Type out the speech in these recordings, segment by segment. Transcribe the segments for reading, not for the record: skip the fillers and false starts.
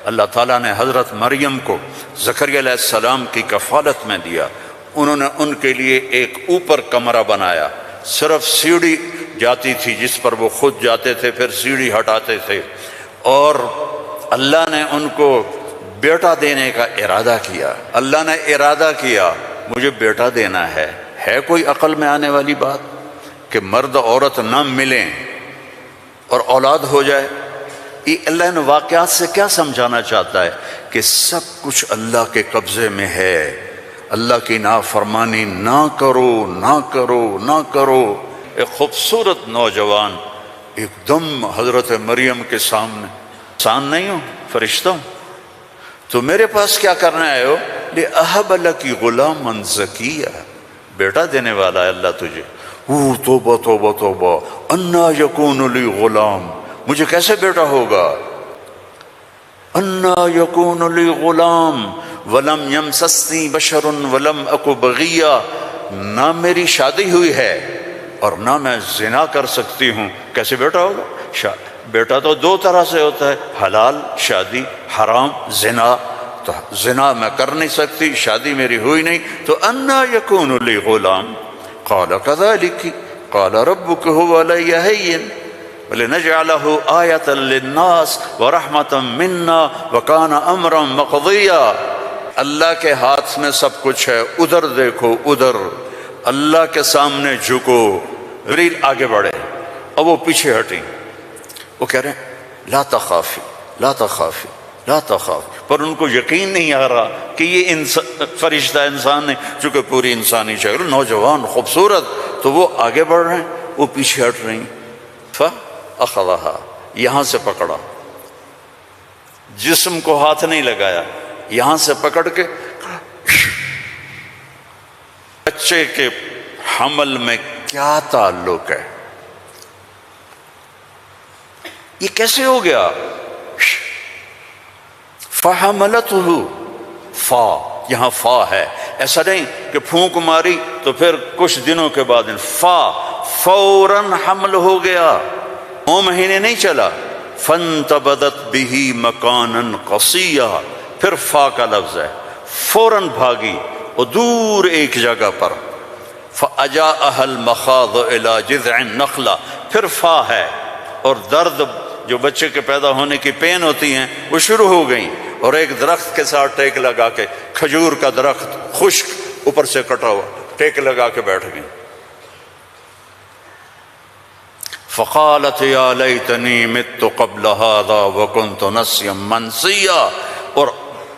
اللہ تعالیٰ نے حضرت مریم کو زکریا علیہ السلام کی کفالت میں دیا. انہوں نے ان کے لیے ایک اوپر کمرہ بنایا، صرف سیڑھی جاتی تھی جس پر وہ خود جاتے تھے، پھر سیڑھی ہٹاتے تھے. اور اللہ نے ان کو بیٹا دینے کا ارادہ کیا. اللہ نے ارادہ کیا مجھے بیٹا دینا ہے. کوئی عقل میں آنے والی بات کہ مرد عورت نہ ملیں اور اولاد ہو جائے؟ یہ اللہ نے واقعات سے کیا سمجھانا چاہتا ہے؟ کہ سب کچھ اللہ کے قبضے میں ہے. اللہ کی نافرمانی نہ کرو، نہ کرو، نہ کرو. ایک خوبصورت نوجوان ایک دم حضرت مریم کے سامنے، انسان نہیں ہوں، فرشتہ ہوں، تو میرے پاس کیا کرنے آئے ہو؟ لِأَهَبَ لَكِ غُلَامًا زَكِيًّا، بیٹا دینے والا ہے اللہ تجھے. توبہ توبہ توبہ، اَنَّا يَكُونُ لِي غُلَام، مجھے کیسے بیٹا ہوگا؟ اَنَّا يَكُونُ لِي غُلَام وَلَمْ يَمْسَسْنِي بَشَرٌ وَلَمْ أَكُ بَغِيًّا، نہ میری شادی ہوئی ہے اور نہ میں زنا کر سکتی ہوں، کیسے بیٹا ہوگا؟ بیٹا تو دو طرح سے ہوتا ہے، حلال شادی، حرام زنا. تو زنا میں کر نہیں سکتی، شادی میری ہوئی نہیں، تو اَنَّا يَكُونُ لِي غُلَام قَالَ كَذَلِكِ قَالَ رَبُّكَ هُوَ عَلَيَّ هَيِّنٌ وَلِنَجْعَلَهُ آيَةً لِلنَّاسِ وَرَحْمَةً مِنَّا وَكَانَ أَمْرًا مَقْضِيًّا. اللہ کے ہاتھ میں سب کچھ ہے، ادھر دیکھو، ادھر اللہ کے سامنے جھکو. ریل آگے بڑھے اور وہ پیچھے ہٹیں. وہ کہہ رہے ہیں لا تخافی لا تخافی لا تخافی، پر ان کو یقین نہیں آ رہا کہ یہ فرشتہ انسان ہے، چونکہ پوری انسانی شکل، نوجوان خوبصورت. تو وہ آگے بڑھ رہے ہیں، وہ پیچھے ہٹ رہی ہیں. فَأَخَذَهَا، یہاں سے پکڑا، جسم کو ہاتھ نہیں لگایا، یہاں سے پکڑ کے بچے کے حمل میں کیا تعلق ہے، یہ کیسے ہو گیا؟ فَحَمَلَتْهُ، فا یہاں فا ہے، ایسا نہیں کہ پھونک ماری تو پھر کچھ دنوں کے بعد فا فوراً حمل ہو گیا، 9 مہینے نہیں چلا. فَانْتَبَذَتْ بِهِ مَكَانًا قَصِيًّا، پھر فا کا لفظ ہے، فوراً بھاگی اور دور ایک جگہ پر. فَأَجَاءَهَا الْمَخَاضُ إِلَى جِذْعِ النَّخْلَةِ، پھر فا ہے، اور درد جو بچے کے پیدا ہونے کی پین ہوتی ہیں وہ شروع ہو گئیں، اور ایک درخت کے ساتھ ٹیک لگا کے، کھجور کا درخت خشک اوپر سے کٹا ہوا، ٹیک لگا کے بیٹھ گئیں. فقالت یا لیتنی مت قبل هذا وکنت نسیا منسیا، اور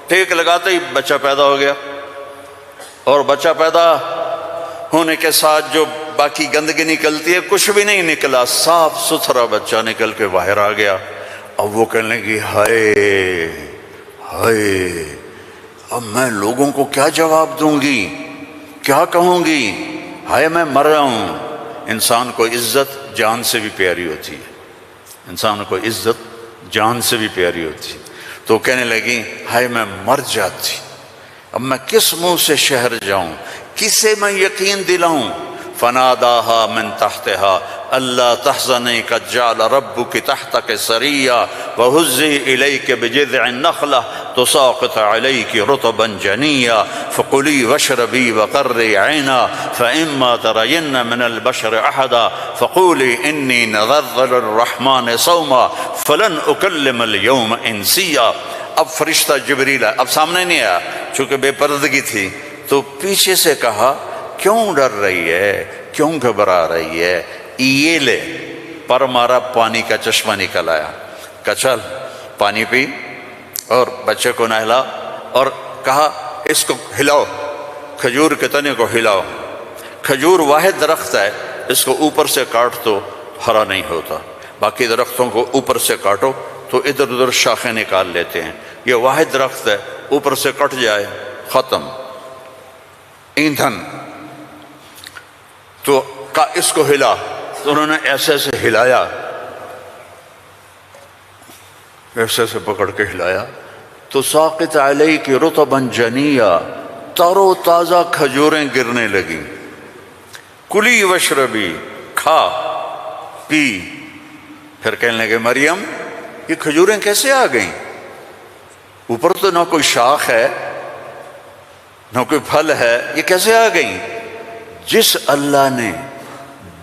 ٹیک لگاتے ہی بچہ پیدا ہو گیا، اور بچہ پیدا ہونے کے ساتھ جو باقی گندگی نکلتی ہے کچھ بھی نہیں نکلا، صاف ستھرا بچہ نکل کے باہر آ گیا. اب وہ کہنے لگی ہائے ہائے، اب میں لوگوں کو کیا جواب دوں گی، کیا کہوں گی، ہائے میں مر رہا ہوں. انسان کو عزت جان سے بھی پیاری ہوتی ہے، انسان کو عزت جان سے بھی پیاری ہوتی ہے. تو کہنے لگی ہائے میں مر جاتی، اب میں کس منہ سے شہر جاؤں، کسے میں یقین دلاؤں. فناداها من تحتها الا تحزني قد جعل ربك تحتك سريا وهزي اليك بجذع النخله تساقط عليك رطبا جنيا فكلي واشربي وقري عينا فاما ترين من البشر احدا فقولي اني نذرت للرحمن صوما فلن اكلم اليوم انسيا. اب فرشتہ جبریل اب سامنے نہیں آیا چونکہ بے پردگی تھی، تو پیچھے سے کہا کیوں ڈر رہی ہے، کیوں گھبرا رہی ہے، یہ لے، پر مارا، پانی کا چشمہ نکل آیا، کہا چل پانی پی اور بچے کو نہلا، اور کہا اس کو ہلاؤ، کھجور کے تنے کو ہلاؤ. کھجور واحد درخت ہے، اس کو اوپر سے کاٹ تو ہرا نہیں ہوتا، باقی درختوں کو اوپر سے کاٹو تو ادھر ادھر شاخیں نکال لیتے ہیں، یہ واحد درخت ہے، اوپر سے کٹ جائے ختم. ایندھن تو اس کو ہلا، تو انہوں نے ایسے ایسے ہلایا، ایسے ایسے پکڑ کے ہلایا تو ساقط علیک رطبا جنیا، تر و تازہ کھجوریں گرنے لگیں. کلی وشربی، کھا پی. پھر کہنے لگے مریم یہ کھجوریں کیسے آ گئیں؟ اوپر تو نہ کوئی شاخ ہے نہ کوئی پھل ہے، یہ کیسے آ گئیں؟ جس اللہ نے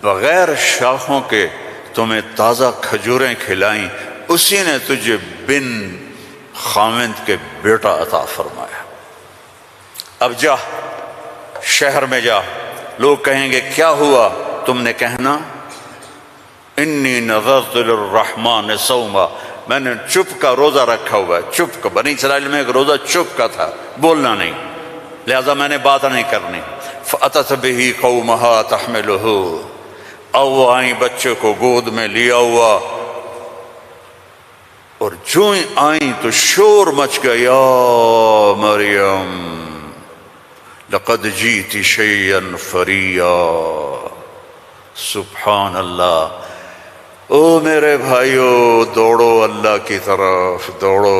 بغیر شاخوں کے تمہیں تازہ کھجوریں کھلائیں، اسی نے تجھے بن خاوند کے بیٹا عطا فرمایا۔ اب جا شہر میں جا، لوگ کہیں گے کیا ہوا؟ تم نے کہنا انی نذرت للرحمن صوما، میں نے چپ کا روزہ رکھا ہوا ہے۔ چپ کا، بنی اسرائیل میں ایک روزہ چپ کا تھا، بولنا نہیں، لہذا میں نے بات نہیں کرنی۔ فأتت به قومها تحملہ، اب وہ آئیں بچے کو گود میں لیا ہوا، اور جو ہی آئیں تو شور مچ گیا، یا مریم لقد جیت شیئا فریا۔ سبحان اللہ۔ او میرے بھائیو، دوڑو اللہ کی طرف، دوڑو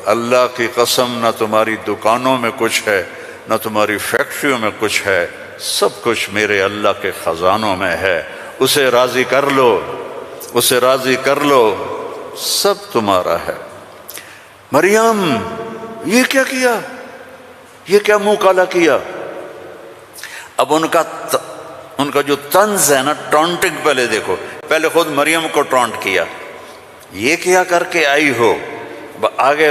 اللہ کی قسم، نہ تمہاری دکانوں میں کچھ ہے نہ تمہاری فیکٹریوں میں کچھ ہے، سب کچھ میرے اللہ کے خزانوں میں ہے۔ اسے راضی کر لو، اسے راضی کر لو، سب تمہارا ہے۔ مریم یہ کیا کیا؟ یہ کیا منہ کالا کیا؟ اب ان کا جو طنز ہے نا، ٹونٹنگ، پہلے دیکھو، پہلے خود مریم کو ٹونٹ کیا، یہ کیا کر کے آئی ہو؟ آگے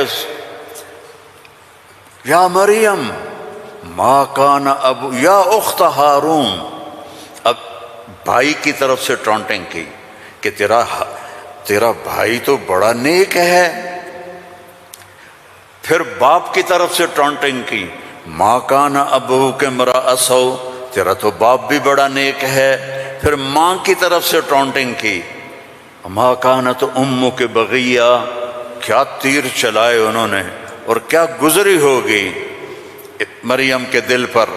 یا مریم ما کان ابو، یا اخت ہارون، اب بھائی کی طرف سے ٹونٹنگ کی کہ تیرا بھائی تو بڑا نیک ہے۔ پھر باپ کی طرف سے ٹونٹنگ کی، ما کان ابوک امرأ سوء، تیرا تو باپ بھی بڑا نیک ہے۔ پھر ماں کی طرف سے ٹونٹنگ کی، ما کانت امک بغیہ، کیا تیر چلائے انہوں نے اور کیا گزری ہوگی مریم کے دل پر،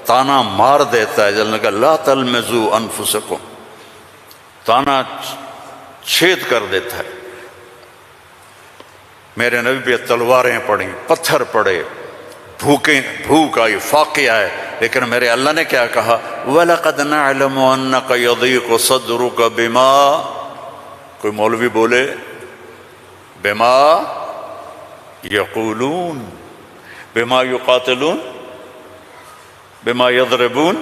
تانا مار دیتا ہے، جلنے کا لا تلمزوا انفسکم، تانا چھید کر دیتا ہے۔ میرے نبی پہ تلواریں پڑیں، پتھر پڑے، بھوک آئی، فاقے آئے، لیکن میرے اللہ نے کیا کہا؟ وَلَقَدْ نَعْلَمُ أَنَّكَ يَضِيقُ صَدْرُكَ بِمَا، کوئی مولوی بولے بِمَا يَقُولُونَ، بِمَا يُقَاتِلُونَ، بِمَا يَضْرِبُونَ،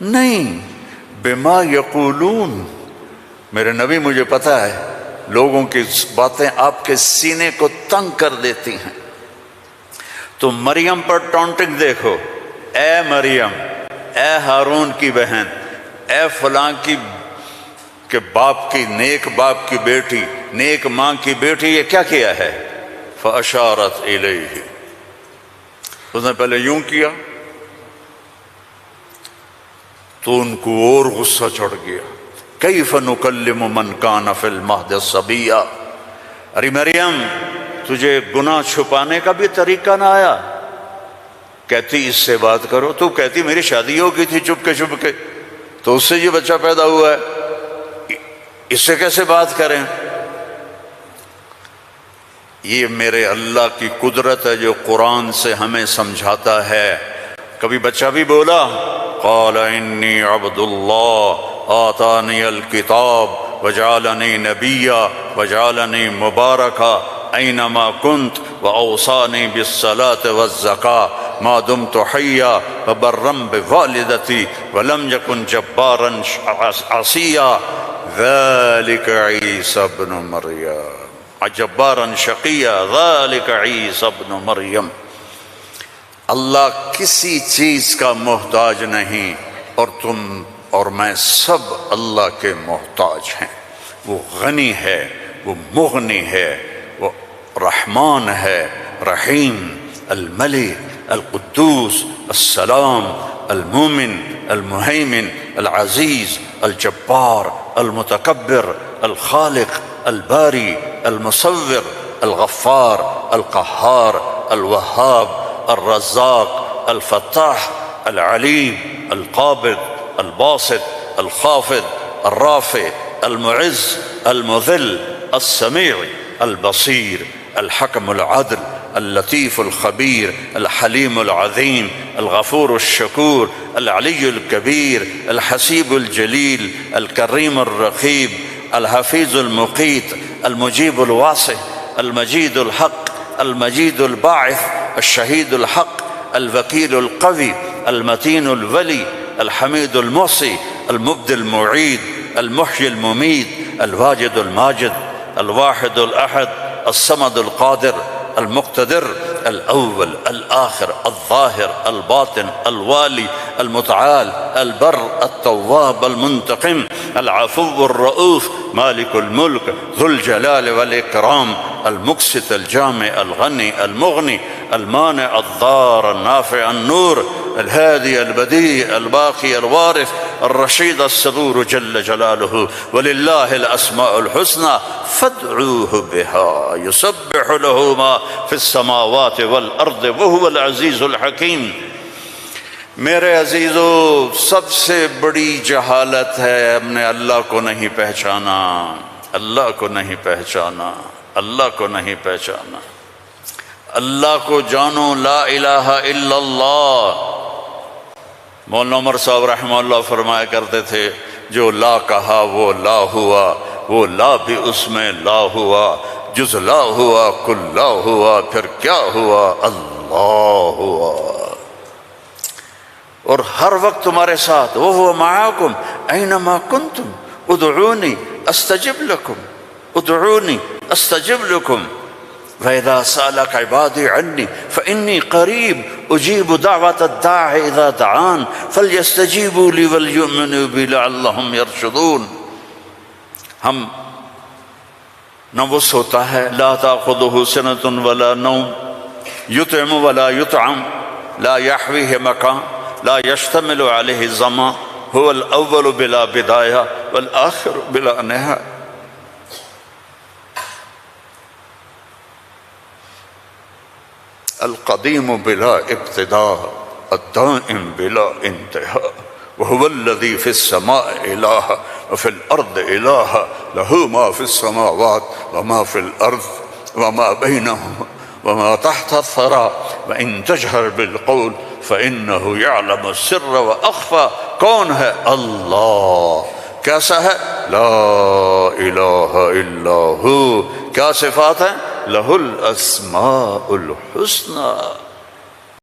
نہیں، بِمَا يَقُولُونَ۔ میرے نبی مجھے پتہ ہے لوگوں کی باتیں آپ کے سینے کو تنگ کر دیتی ہیں۔ تو مریم پر ٹونٹنگ دیکھو، اے مریم، اے ہارون کی بہن، اے فلاں کی کہ باپ کی، نیک باپ کی بیٹی، نیک ماں کی بیٹی، یہ کیا کیا ہے؟ فَأَشَارَتْ إِلَيْهِ، اس نے پہلے یوں کیا تو ان کو اور غصہ چڑھ گیا۔ کیف نکلم من کان فی المہد صبیا، ارے مریم تجھے گناہ چھپانے کا بھی طریقہ نہ آیا؟ کہتی اس سے بات کرو، تو کہتی میری شادی ہو گئی تھی چپ کے، تو اس سے یہ بچہ پیدا ہوا ہے، اس سے کیسے بات کریں؟ یہ میرے اللہ کی قدرت ہے جو قرآن سے ہمیں سمجھاتا ہے۔ کبھی بچہ بھی بولا قال انی عبد اللہ آتانی الکتاب وجعلنی نبیا وجعلنی مبارکا اینما کنت واوصانی بالصلاة والزکاة ما دمت حیا وبرا بوالدتی ولم یکن جبارا عصیا ذلک عیسی ابن مریم، جبارا شقیا ذلک عیسی ابن مریم۔ اللہ کسی چیز کا محتاج نہیں، اور تم اور میں سب اللہ کے محتاج ہیں۔ وہ غنی ہے، وہ مغنی ہے، وہ رحمان ہے، رحیم، الملک، القدوس، السلام، المومن، المہیمن، العزیز، الجبار، المتکبر، الخالق، الباری، المصور، الغفار، القہار، الوہاب، الرزاق، الفتاح، العلیم، القابض، الباسط، الخافض، الرافع، المعز، المذل، السمیع، البصیر، الحکم العدل، اللطیف الخبیر، الحلیم العظیم، الغفور الشکور، العلی الکبیر، الحسیب الجلیل، الکریم الرقیب، الحفیظ المقیت، المجیب الواسع، المجید الحق، المجيد الباعث الشهيد الحق الوكيل القوي المتين الولي الحميد المحصي المبدي المعيد المحيي المميت الواجد الماجد الواحد الأحد الصمد القادر المقتدر الأول الآخر الظاهر الباطن الوالي المتعال البر التواب المنتقم العفو الرؤوف مالك الملك ذو الجلال والإكرام المقسط الجامع الغني المغني المانع الضار النافع النور الهادي البديع الباقي الوارث الرشيد الصبور جل جلاله ولله الأسماء الحسنى فادعوه بها يسبح له ما في السماوات والأرض وهو العزيز الحكيم۔ میرے عزیزو، سب سے بڑی جہالت ہے ہم نے اللہ کو نہیں پہچانا، اللہ کو نہیں پہچانا، اللہ کو نہیں پہچانا۔ اللہ کو جانو، لا الہ الا اللہ۔ مولانا عمر صاحب رحمہ اللہ فرمایا کرتے تھے جو لا کہا وہ لا ہوا، وہ لا بھی اس میں لا ہوا، جز لا ہوا کل لا ہوا، پھر کیا ہوا؟ اللہ ہوا۔ اور ہر وقت تمہارے ساتھ، وَهُوَ مَعَاكُمْ أَيْنَمَا كُنْتُمْ ادعونی استجب لکم، ادعونی استجب لکم، وَإِذَا سَأَلَكَ عِبَادِي عَنِّي فَإِنِّي قَرِيبٌ أُجِيبُ دَعْوَةَ الدَّاعِ إِذَا دَعَانِ فَلْيَسْتَجِيبُوا لِي وَلْيُؤْمِنُوا بِي لَعَلَّهُمْ يَرْشُدُونَ۔ ہم نہ وہ سوتا ہے، لا تأخذه سنة ولا نوم، يطعم ولا يطعم، لا يحويه مكان، لا يشتمل عليه الزمان، هو الأول بلا بداية والآخر بلا نهاية۔ القديم بلا ابتداء الدائم بلا انتهاء، وهو الذي في السماء إله وفي الأرض إله، له ما في السماوات وما في الأرض وما بينهما وما تحت الثرى، وإن تجهر بالقول فإنه يعلم السر وأخفى۔ کون ہے؟ اللہ۔ کیسا ہے؟ لا الہ الا ہو۔ کیا صفات ہیں؟ لہ الاسماء الحسنی۔